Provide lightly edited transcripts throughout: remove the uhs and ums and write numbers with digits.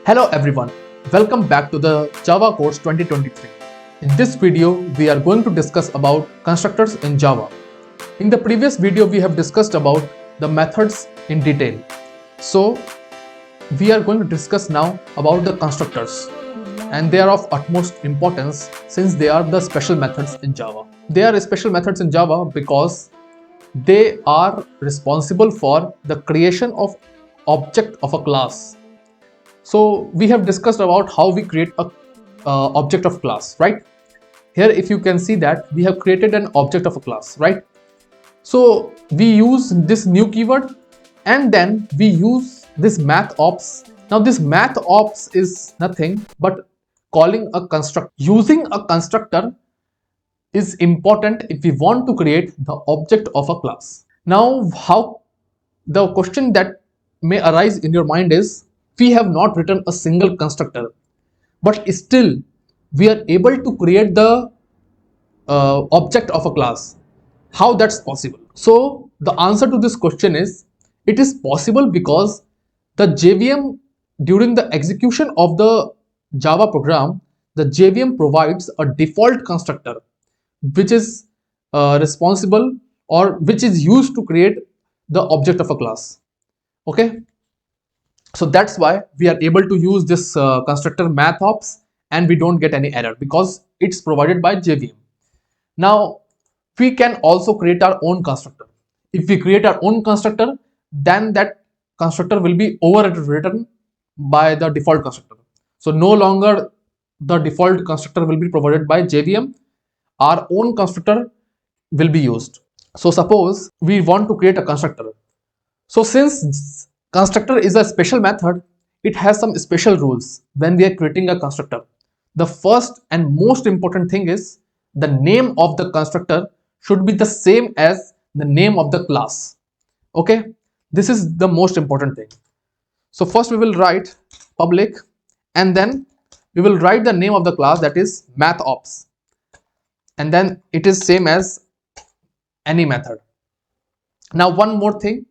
Hello everyone, welcome back to the Java course 2023. In this video, we are going to discuss about constructors in Java. In the previous video, we have discussed about the methods in detail. So, we are going to discuss now about the constructors, and they are of utmost importance since they are the special methods in Java. They are special methods in Java because they are responsible for the creation of object of a class. So we have discussed about how we create a object of class, right? Here, if you can see that we have created an object of a class, right? So we use this new keyword and then we use this math ops. Now this math ops is nothing but calling a constructor. Using a constructor is important if we want to create the object of a class. Now, how the question that may arise in your mind is, we have not written a single constructor, but still we are able to create the object of a class. How that's possible? So the answer to this question is, it is possible because the JVM, during the execution of the Java program, the JVM provides a default constructor which is responsible or which is used to create the object of a class. Okay, so that's why we are able to use this constructor math_ops and we don't get any error because it's provided by JVM. Now we can also create our own constructor. If we create our own constructor, then that constructor will be overwritten by the default constructor. So no longer the default constructor will be provided by JVM. Our own constructor will be used. So suppose we want to create a constructor. So since constructor is a special method, it has some special rules when we are creating a constructor. The first and most important thing is the name of the constructor should be the same as the name of the class. Okay, this is the most important thing. So first we will write public and then we will write the name of the class, that is math_ops, and then it is same as any method. Now one more thing,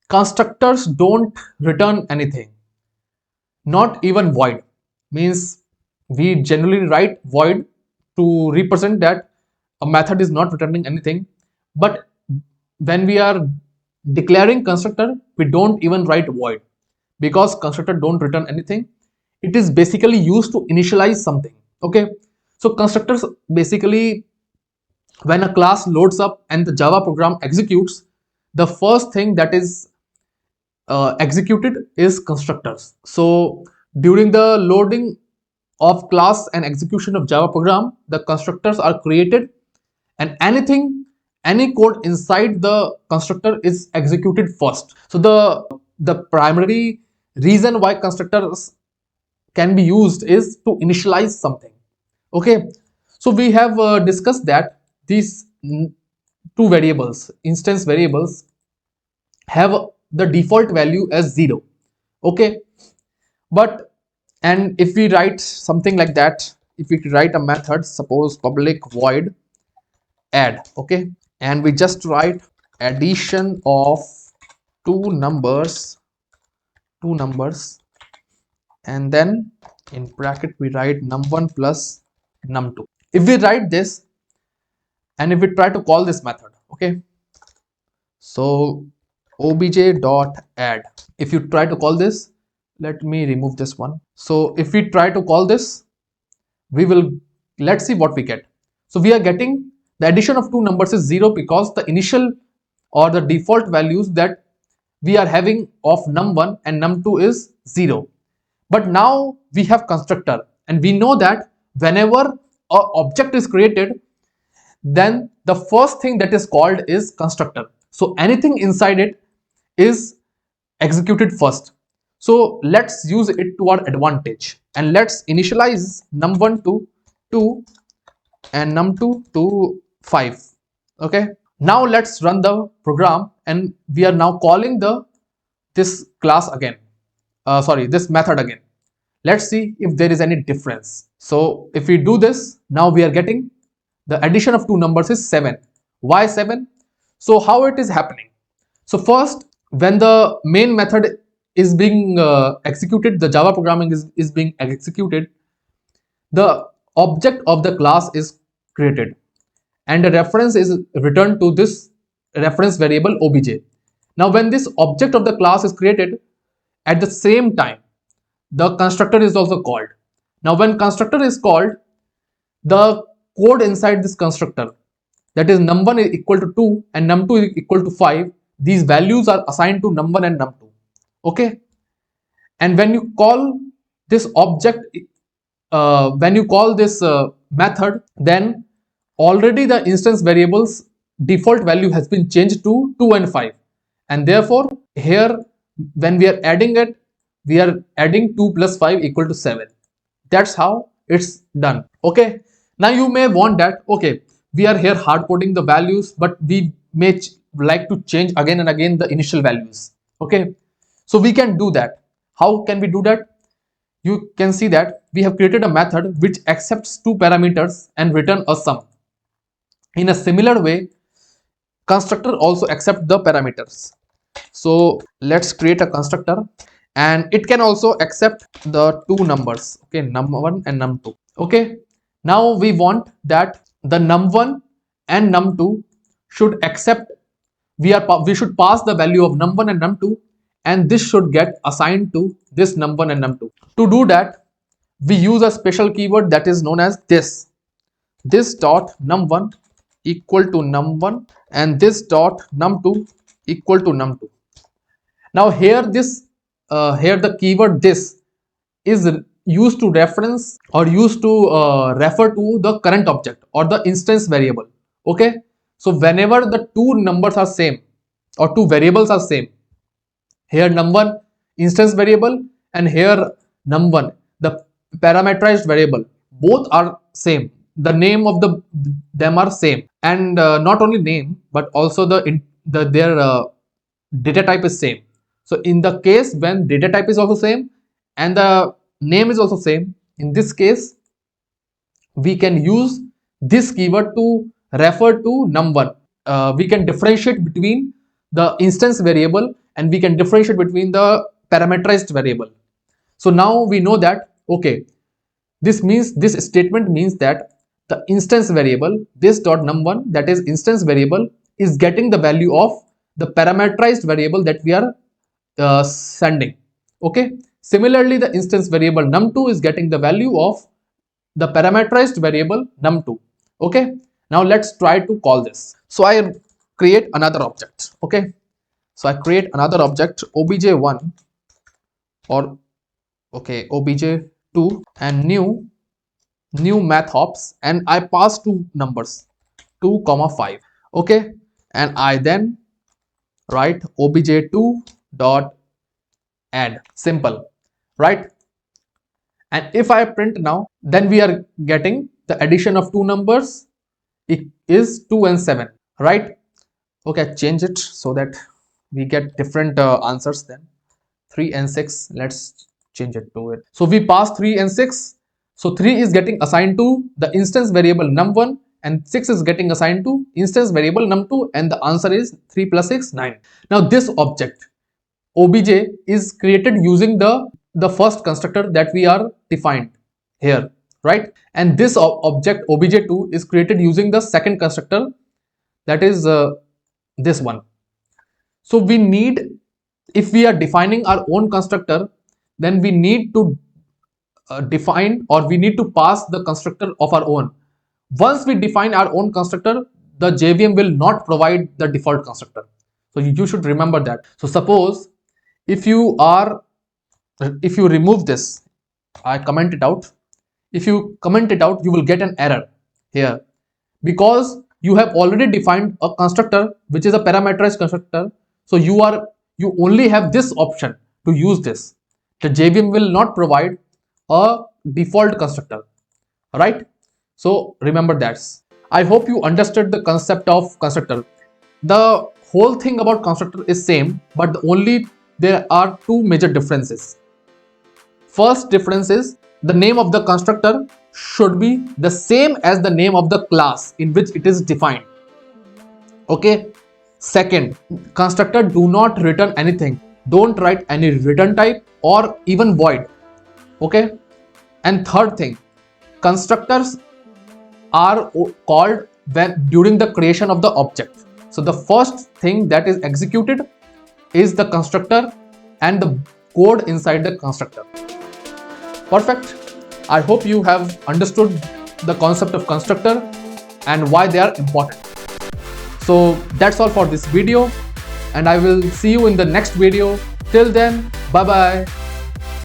constructors don't return anything, not even void. Means we generally write void to represent that a method is not returning anything, but when we are declaring constructor, we don't even write void because constructor don't return anything. It is basically used to initialize something. Okay, so constructors basically, when a class loads up and the Java program executes, the first thing that is executed is constructors. So during the loading of class and execution of Java program, the constructors are created and any code inside the constructor is executed first. So the primary reason why constructors can be used is to initialize something. Okay, so we have discussed that these two variables, instance variables, have the default value as 0. Okay, but and if we write something like that, if we write a method, suppose public void add, okay, and we just write addition of two numbers, and then in bracket we write num1 plus num2. If we write this and if we try to call this method, okay, so obj.add, if you try to call this, let me remove this one. So if we try to call this, we will, let's see what we get. So we are getting the addition of two numbers is 0 because the initial or the default values that we are having of num1 and num2 is 0. But now we have constructor and we know that whenever an object is created, then the first thing that is called is constructor. So anything inside it is executed first. So let's use it to our advantage and let's initialize num1 to 2 and num2 to 5. Okay, now let's run the program and we are now calling this class again, this method again. Let's see if there is any difference. So if we do this, now we are getting the addition of two numbers is 7. Why 7? So how it is happening? So first, when the main method is being executed, the Java programming is being executed, the object of the class is created and a reference is returned to this reference variable obj. Now when this object of the class is created, at the same time the constructor is also called. Now when constructor is called, the code inside this constructor, that is num1 is equal to 2 and num2 is equal to 5, these values are assigned to num1 and num2. Okay, and when you call this object, when you call this method, then already the instance variables default value has been changed to 2 and 5, and therefore here when we are adding it, we are adding 2 plus 5 equal to 7. That's how it's done. Okay, now you may want that, okay, we are here hard coding the values, but we may like to change again and again the initial values. Okay, so we can do that. How can we do that? You can see that we have created a method which accepts two parameters and return a sum. In a similar way, constructor also accepts the parameters. So let's create a constructor, and it can also accept the two numbers, okay, num1 and num2. Okay, now we want that the num1 and num2 should accept, we should pass the value of num1 and num2, and this should get assigned to this num1 and num2. To do that, we use a special keyword that is known as this dot num1 equal to num1 and this dot num2 equal to num2. Now here here the keyword this is used to reference or used to refer to the current object or the instance variable. Okay, so whenever the two numbers are same or two variables are same, here num1 instance variable and here num1 the parameterized variable, both are same, the name of them are same, and not only name but also their data type is same. So in the case when data type is also same and the name is also same, in this case we can use this keyword to refer to num1. We can differentiate between the instance variable and we can differentiate between the parameterized variable. So now we know that, okay, this statement means that the instance variable, this dot num1, that is instance variable, is getting the value of the parameterized variable that we are sending. Okay, similarly the instance variable num2 is getting the value of the parameterized variable num2. Okay, now let's try to call this. So I create another object. Okay, so I create another object obj1 or okay obj2 and new methops, and I pass two numbers 2, 5. Okay, and I then write obj2 dot add, simple, right? And if I print now, then we are getting the addition of two numbers, it is 2 and 7, right? Okay, change it so that we get different answers. Then 3 and 6, let's change it to it. So we pass 3 and 6, so 3 is getting assigned to the instance variable num1 and 6 is getting assigned to instance variable num2, and the answer is 3 plus 6, 9. Now this object obj is created using the first constructor that we are defined here, right? And this object obj2 is created using the second constructor, that is this one. So we need, if we are defining our own constructor, then we need to define or we need to pass the constructor of our own. Once we define our own constructor, the JVM will not provide the default constructor. So you should remember that. So suppose if you remove this, I comment it out. If you comment it out, you will get an error here because you have already defined a constructor which is a parameterized constructor. So you only have this option to use this. The JVM will not provide a default constructor, right? So remember that. I hope you understood the concept of constructor. The whole thing about constructor is same, but there are two major differences. First difference is the name of the constructor should be the same as the name of the class in which it is defined. Okay. Second, constructor do not return anything. don't write any return type or even void. Okay. And third thing, constructors are called when during the creation of the object. So the first thing that is executed is the constructor and the code inside the constructor. Perfect. I hope you have understood the concept of constructor and why they are important. So that's all for this video, and I will see you in the next video. Till then, bye bye.